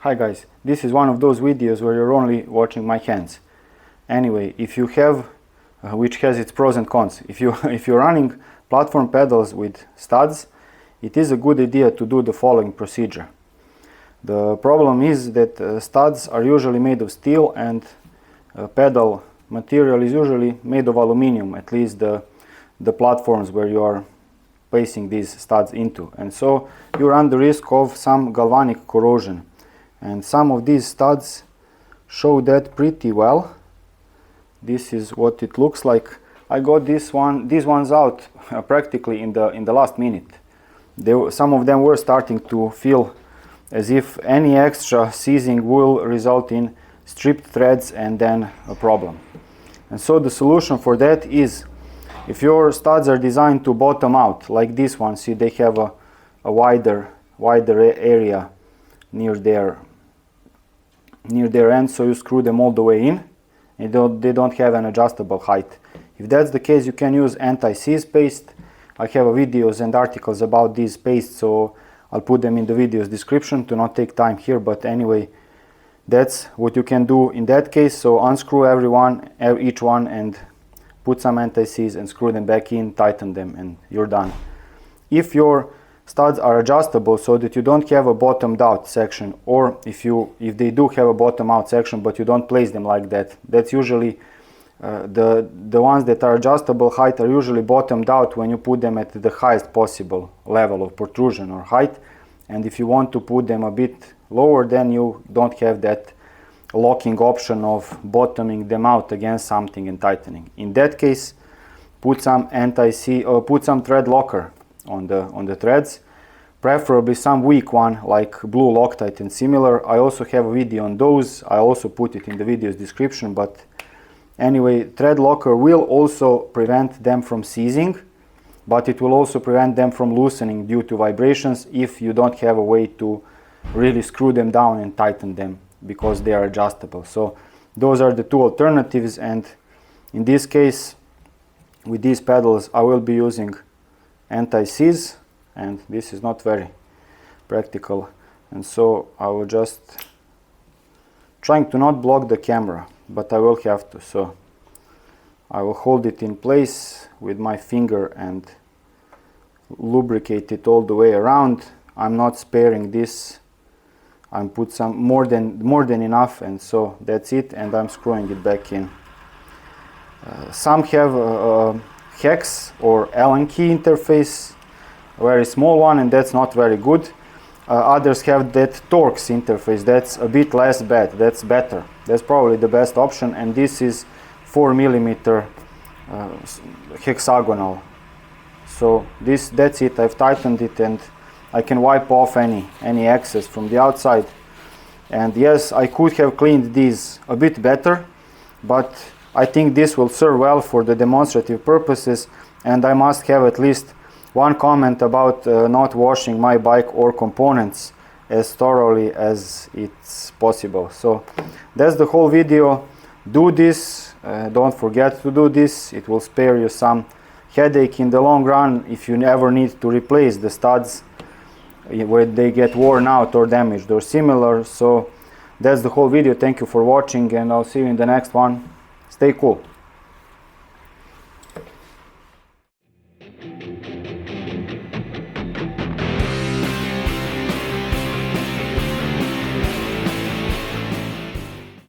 Hi guys, this is one of those videos where you're only watching my hands. Anyway, if you have, which has its pros and cons, if you're running platform pedals with studs, it is a good idea to do the following procedure. The problem is that studs are usually made of steel and pedal material is usually made of aluminum, at least the platforms where you are placing these studs into, and so you run the risk of some galvanic corrosion. And some of these studs show that pretty well. This is what it looks like. I got these ones out practically in the last minute. Some of them were starting to feel as if any extra seizing will result in stripped threads and then a problem. And so the solution for that is, if your studs are designed to bottom out, like this one, see they have a wider area near their end, so you screw them all the way in, and they don't have an adjustable height. If that's the case, you can use anti-seize paste. I have videos and articles about these pastes, so I'll put them in the video's description to not take time here, but anyway, that's what you can do in that case. So unscrew each one and put some anti-seize and screw them back in, tighten them, and you're done. If your studs are adjustable so that you don't have a bottomed out section, or if they do have a bottom out section but you don't place them like that, that's usually the ones that are adjustable height are usually bottomed out when you put them at the highest possible level of protrusion or height, and if you want to put them a bit lower, then you don't have that locking option of bottoming them out against something and tightening. In that case, put some anti-seize or put some thread locker on the threads, preferably some weak one like blue Loctite and similar. I also have a video on those. I also put it in the video's description, but anyway, thread locker will also prevent them from seizing, but it will also prevent them from loosening due to vibrations if you don't have a way to really screw them down and tighten them, because they are adjustable. So those are the two alternatives, and in this case with these pedals I will be using anti-seize, and this is not very practical, and so I will just trying to not block the camera, but I will have to, so I will hold it in place with my finger and lubricate it all the way around. I'm not sparing this. I put some more than enough, and so that's it, and I'm screwing it back in. Some have a hex or Allen key interface, a very small one, and that's not very good. Others have that Torx interface, that's a bit less bad, that's better. That's probably the best option, and this is 4mm hexagonal. So that's it. I've tightened it, and I can wipe off any excess from the outside. And yes, I could have cleaned these a bit better, but I think this will serve well for the demonstrative purposes, and I must have at least one comment about not washing my bike or components as thoroughly as it's possible. So that's the whole video. Do this, don't forget to do this. It will spare you some headache in the long run if you ever need to replace the studs where they get worn out or damaged or similar. So that's the whole video. Thank you for watching, and I'll see you in the next one. Stay cool.